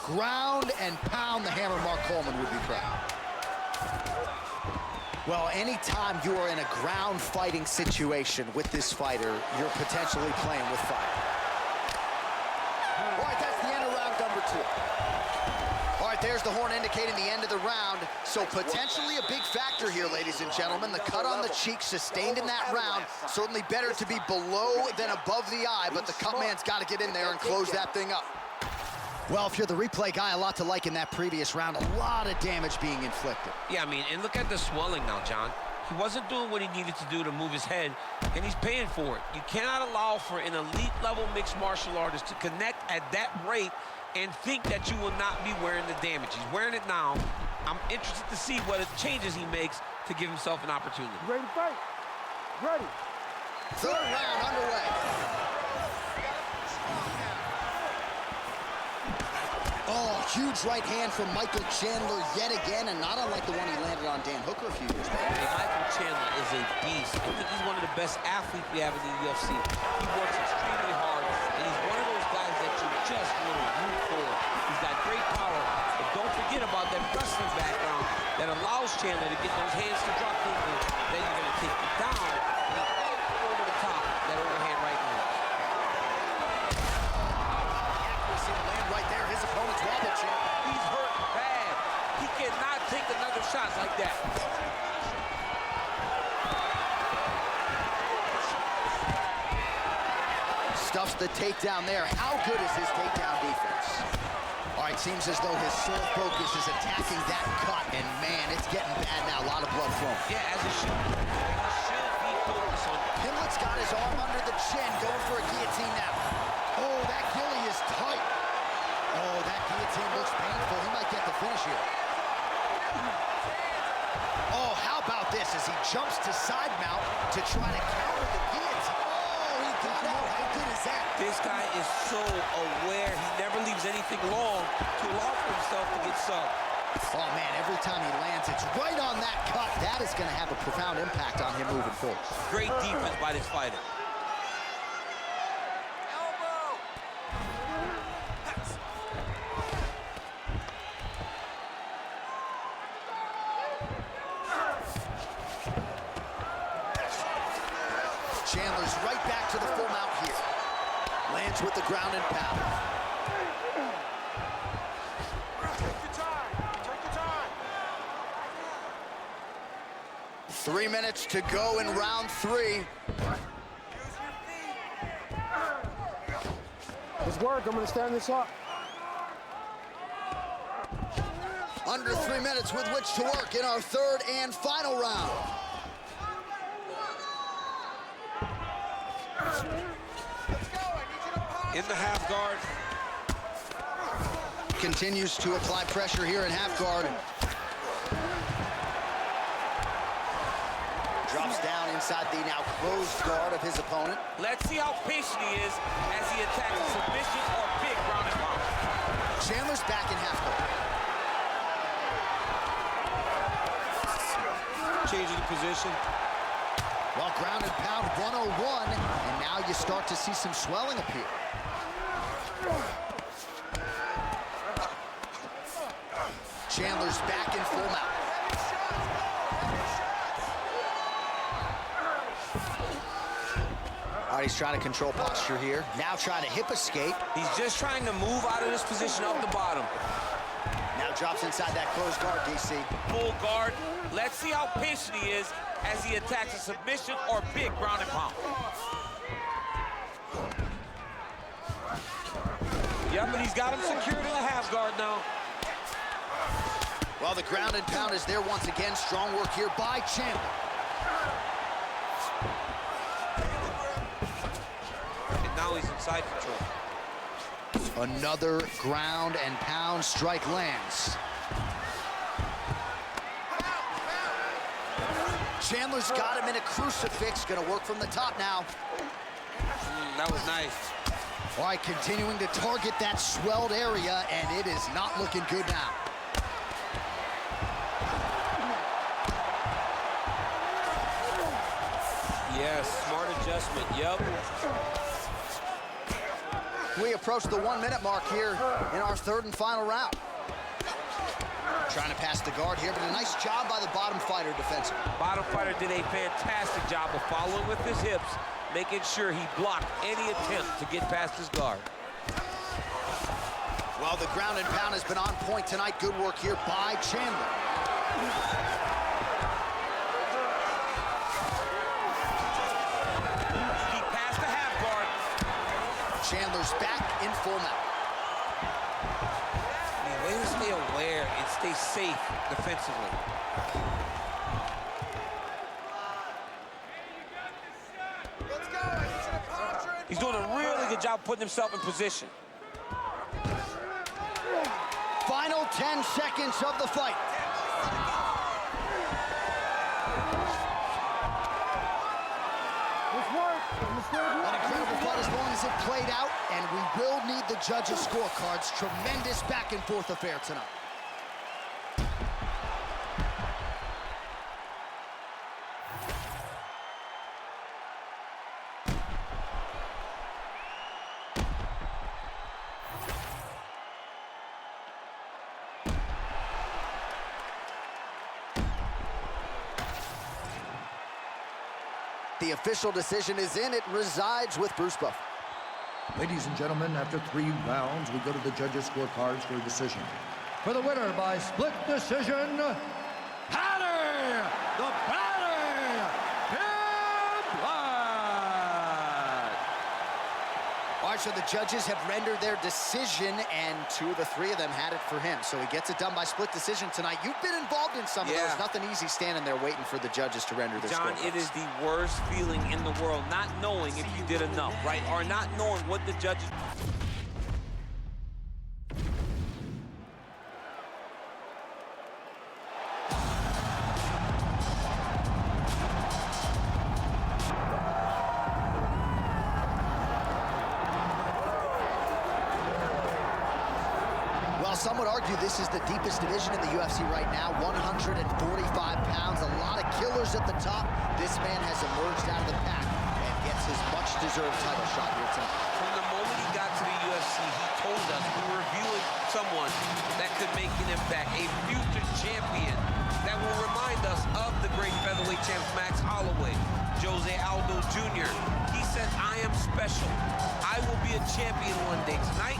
Ground and pound, the hammer. Mark Coleman would be proud. Well, anytime you are in a ground fighting situation with this fighter, you're potentially playing with fire. All right, that's the end of round number 2. All right, there's the horn indicating the end of the round. So potentially a big factor here, ladies and gentlemen. The cut on the cheek sustained in that round. Certainly better to be below than above the eye, but the cut man's got to get in there and close that thing up. Well, if you're the replay guy, a lot to like in that previous round. A lot of damage being inflicted.
Yeah, I mean, and look at the swelling now, John. He wasn't doing what he needed to do to move his head, and he's paying for it. You cannot allow for an elite-level mixed martial artist to connect at that rate and think that you will not be wearing the damage. He's wearing it now. I'm interested to see what changes he makes to give himself an opportunity.
Ready to fight? Ready.
Third round underway. Oh, huge right hand from Michael Chandler yet again, and not unlike the one he landed on Dan Hooker a few years back.
Hey, Michael Chandler is a beast. I think he's one of the best athletes we have in the UFC. He works extremely hard, and he's one of those guys that you just want to root for. He's got great power, but don't forget about that wrestling background that allows Chandler to get those hands to drop quickly. Then you're going to take you down and over the top, that overhand right hand.
Right there, his opponent's wobble champ.
He's hurt bad. He cannot take another shot like that.
Stuffs the takedown there. How good is his takedown defense? All right, seems as though his sole focus is attacking that cut, and man, it's getting bad now. A lot of blood flowing.
Yeah, as it should. He should be focused
on him.
Pimlet's got his arm under the chin, going for a guillotine now. Oh, that gilly is tight. Oh, that guillotine looks painful. He might get the finish here. Oh, how about this as he jumps to side mount to try to counter the guillotine. Oh, he got out. How good is that?
This guy is so aware. He never leaves anything long to allow for himself to get subbed.
Oh, man, every time he lands, it's right on that cut. That is going to have a profound impact on him moving forward.
Great defense by this fighter.
Elbow!
Chandler's right back to the full mount here. Lands with the ground and pound.
Take your time. Take your time.
3 minutes to go in round 3.
Use your feet.
Let's work. I'm going to stand this up.
Under 3 minutes with which to work in our third and final round.
Let's go. I need you to pause.
In the half guard.
Continues to apply pressure here in half guard. Drops down inside the now closed guard of his opponent.
Let's see how patient he is as he attacks a submission or big ground and pound.
Chandler's back in half guard.
Changing the position.
Well, ground and pound 101, and now you start to see some swelling appear. Chandler's back in full mount. All right, he's trying to control posture here. Now trying to hip escape.
He's just trying to move out of this position up the bottom.
Now drops inside that closed guard, DC.
Full guard. Let's see how patient he is as he attacks a submission or big ground and pound. Yep, and he's got him secured in the half guard now.
Well, the ground and pound is there once again. Strong work here by Chandler.
And now he's in side control.
Another ground and pound strike lands. Chandler's got him in a crucifix. Gonna work from the top now.
That was nice.
All right, continuing to target that swelled area, and it is not looking good now.
Yes, smart adjustment, yep.
We approach the 1 minute mark here in our third and final round. Trying to pass the guard here, but a nice job by the bottom fighter defensively.
Bottom fighter did a fantastic job of following with his hips, making sure he blocked any attempt to get past his guard.
Well, the ground and pound has been on point tonight. Good work here by Chandler.
He passed the half guard.
Chandler's back in full mount.
I mean, way to stay aware and stay safe defensively.
Let's go. I need you to posture and
He's doing a really good job putting himself in position.
Final 10 seconds of the fight.
Let's work. Let's stand
An
up.
incredible fight as long as it played out, and we will need the judges' scorecards. Tremendous back and forth affair tonight. The official decision is in. It resides with Bruce Buffer.
Ladies and gentlemen, after 3 rounds, we go to the judges' scorecards for a decision. For the winner by split decision, Paddy the Paddy Pimblett!
All right, so the judges have rendered their decision, and 2 of the 3 of them had it for him. So he gets it done by split decision tonight. You've been involved in some of those. Nothing easy standing there waiting for the judges to render their
John,
scorecards.
it is the worst feeling in the world, not knowing if you did enough, right? Or not knowing what the judges...
Some would argue this is the deepest division in the UFC right now, 145 pounds, a lot of killers at the top. This man has emerged out of the pack and gets his much-deserved title shot here tonight.
From the moment he got to the UFC, he told us we were viewing someone that could make an impact, a future champion that will remind us of the great featherweight champ Max Holloway, Jose Aldo Jr. He said, I am special. I will be a champion one day. Tonight,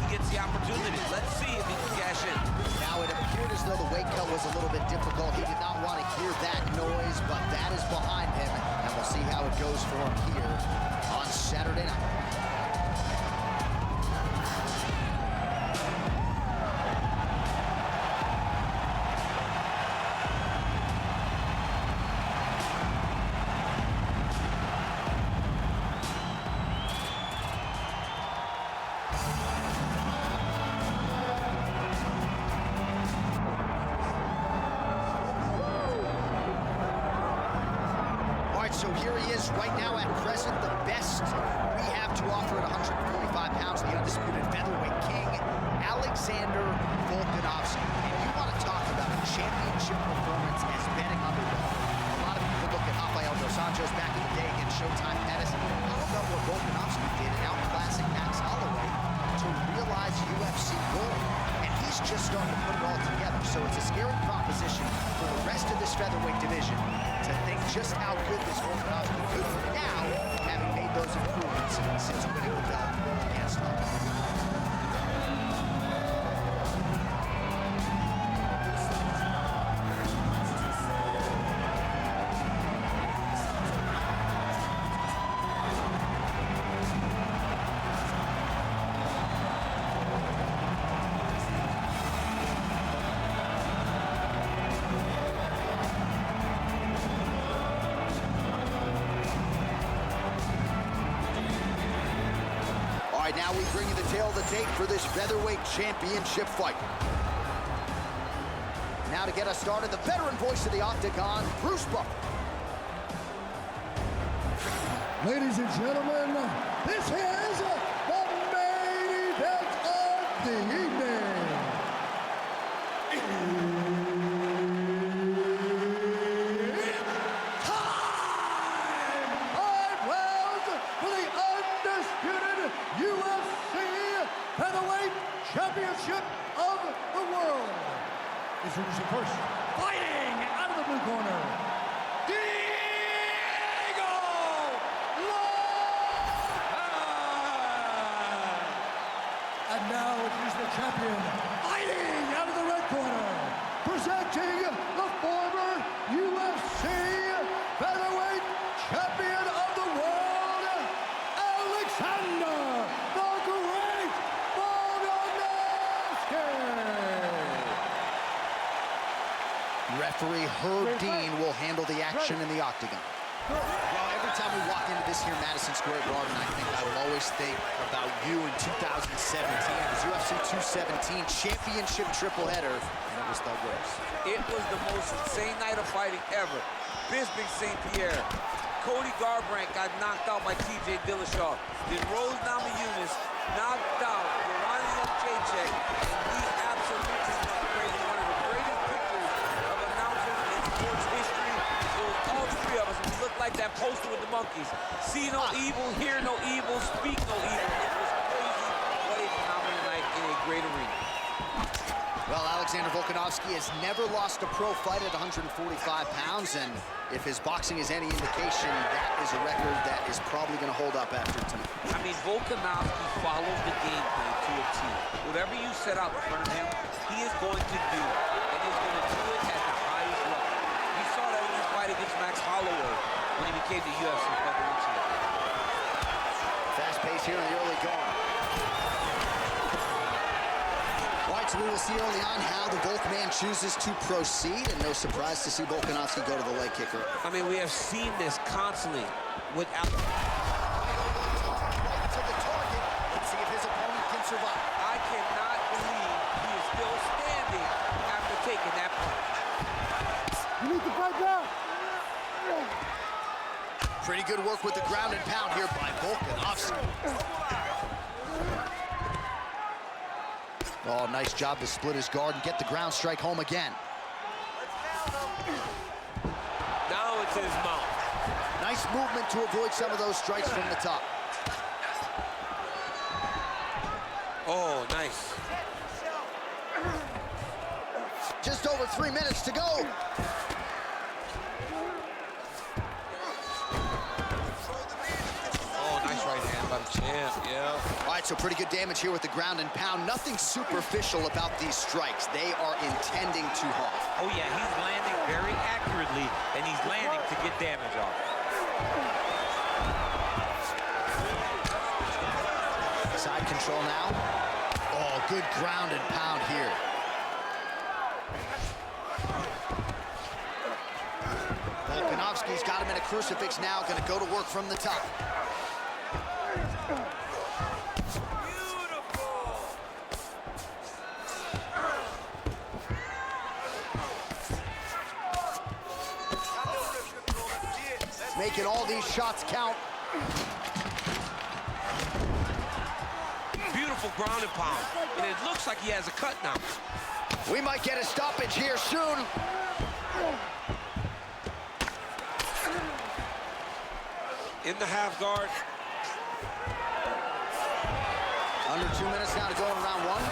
he gets the opportunity. Let's see if he can cash in.
Now, it appeared as though the weight cut was a little bit difficult. He did not want to hear that noise, but that is behind him, and we'll see how it goes for him here on Saturday night. So here he is right now at present, the best we have to offer at 145 pounds, the undisputed featherweight king, Alexander Volkanovski. And you want to talk about a championship performance as betting underdog. A lot of people look at Rafael dos Anjos back in the day against Showtime Pettis. How about what Volkanovski did in outclassing Max Holloway to realize UFC gold? And he's just starting to put it all together. So it's a scary proposition for the rest of this featherweight division to think just how good this Volkanovski could be now, having made those improvements since winning the belt against Holloway. Now we bring you the tail of the tape for this featherweight championship fight. Now to get us started, the veteran voice of the Octagon, Bruce Buffer.
Ladies and gentlemen, this is the main event of the evening. Championship of the world. Introducing first, fighting out of the blue corner, and now introducing the champion, fighting out of the red corner, presenting the former UFC featherweight champion of the world, Alexander the Great
Referee Herb Dean will handle the action in the Octagon. Well, every time we walk into this here Madison Square Garden, I will always think about you in 2017. It was UFC 217 championship triple header, and it was Thug Rose.
It was the most insane night of fighting ever. Bisping St. Pierre. Cody Garbrandt got knocked out by TJ Dillashaw. Then Rose Namajunas knocked out Ronnie Jacek, and we absolutely celebrated one of the greatest pictures of announcers in sports history. It was all 3 of us, and we looked like that poster with the monkeys. See no evil, hear no evil, speak no evil. It was crazy. What a phenomenal night in a great arena.
Well, Alexander Volkanovski has never lost a pro fight at 145 pounds, and if his boxing is any indication, that is a record that is probably going to hold up after tonight.
I mean, Volkanovski follows the game plan to a T. Whatever you set out in front of him, he is going to do, and he's going to do it at the highest level. We saw that in his fight against Max Holloway when he became the UFC featherweight champion.
Fast pace here in the early going. All right, so we will see early on how the Volk man chooses to proceed, and no surprise to see Volkanovski go to the leg kicker.
I mean, we have seen this constantly without...
Right to the target. Let's see if his opponent can survive.
I cannot believe he is still standing after taking that punch.
You need to fight back.
Pretty good work with the ground and pound here by Volkanovski. Oh, nice job to split his guard and get the ground strike home again.
Now it's in his mouth.
Nice movement to avoid some of those strikes from the top.
Oh, nice.
Just over 3 minutes to go.
Oh, nice right hand by the champ, yeah.
All right, so pretty good damage here with the ground and pound. Nothing superficial about these strikes. They are intending to harm.
Oh, yeah, he's landing very accurately, and he's landing to get damage off.
Side control now. Oh, good ground and pound here. Volkanovski's got him in a crucifix now, going to go to work from the top. Making all these shots count.
Beautiful ground and pound. And it looks like he has a cut now.
We might get a stoppage here soon.
In the half guard.
Under 2 minutes now to go in round one.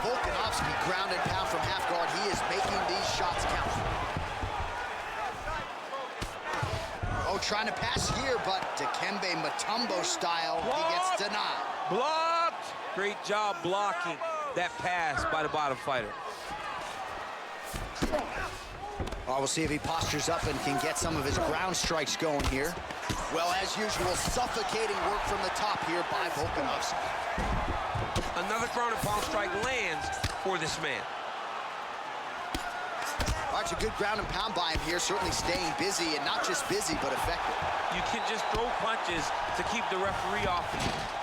Volkanovski ground and pound from half guard. He is making these shots count. Oh, trying to pass here, but Dikembe Mutombo style, he gets denied.
Blocked. Great job blocking that pass by the bottom fighter.
Oh, we'll see if he postures up and can get some of his ground strikes going here. Well, as usual, suffocating work from the top here by Volkanovski.
Another ground and pound strike lands for this man.
All right, it's a good ground and pound by him here, certainly staying busy, and not just busy, but effective.
You can just throw punches to keep the referee off you.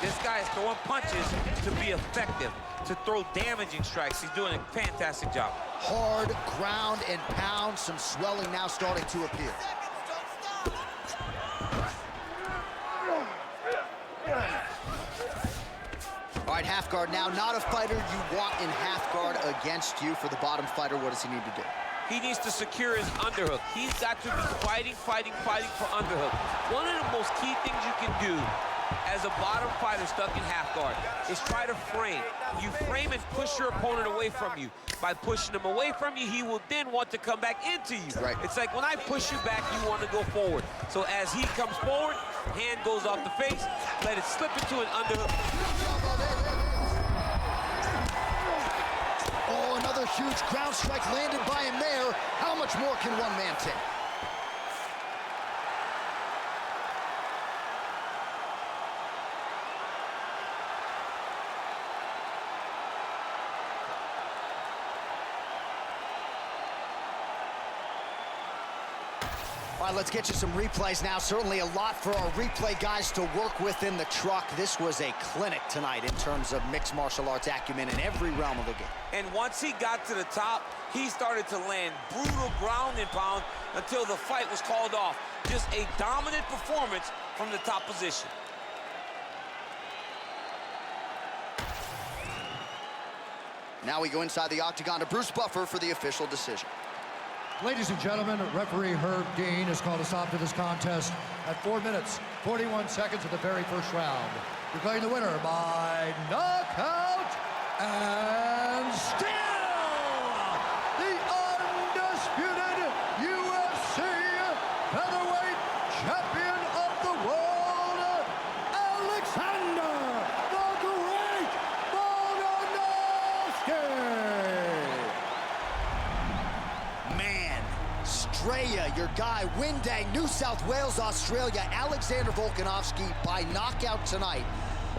This guy is throwing punches to be effective, to throw damaging strikes. He's doing a fantastic job.
Hard ground and pound, some swelling now starting to appear. All right, half guard now. Not a fighter you want in half guard against you. For the bottom fighter, what does he need to do?
He needs to secure his underhook. He's got to be fighting for underhook. One of the most key things you can do as a bottom fighter stuck in half guard is try to frame. You frame and push your opponent away from you. By pushing him away from you, he will then want to come back into you.
Right.
It's like when I push you back, you want to go forward. So as he comes forward, hand goes off the face, let it slip into an underhook.
Oh, another huge ground strike landed by him there. How much more can one man take? All right, let's get you some replays now. Certainly a lot for our replay guys to work with in the truck. This was a clinic tonight in terms of mixed martial arts acumen in every realm of the game.
And once he got to the top, he started to land brutal ground and pound until the fight was called off. Just a dominant performance from the top position.
Now we go inside the octagon to Bruce Buffer for the official decision.
Ladies and gentlemen, referee Herb Dean has called a stop to this contest at 4 minutes, 41 seconds of the very first round. Declaring the winner by knockout and still the undisputed UFC featherweight champion of the world, Alexander the Great Volkanovski.
Andrea, your guy, Windang, New South Wales, Australia, Alexander Volkanovski by knockout tonight.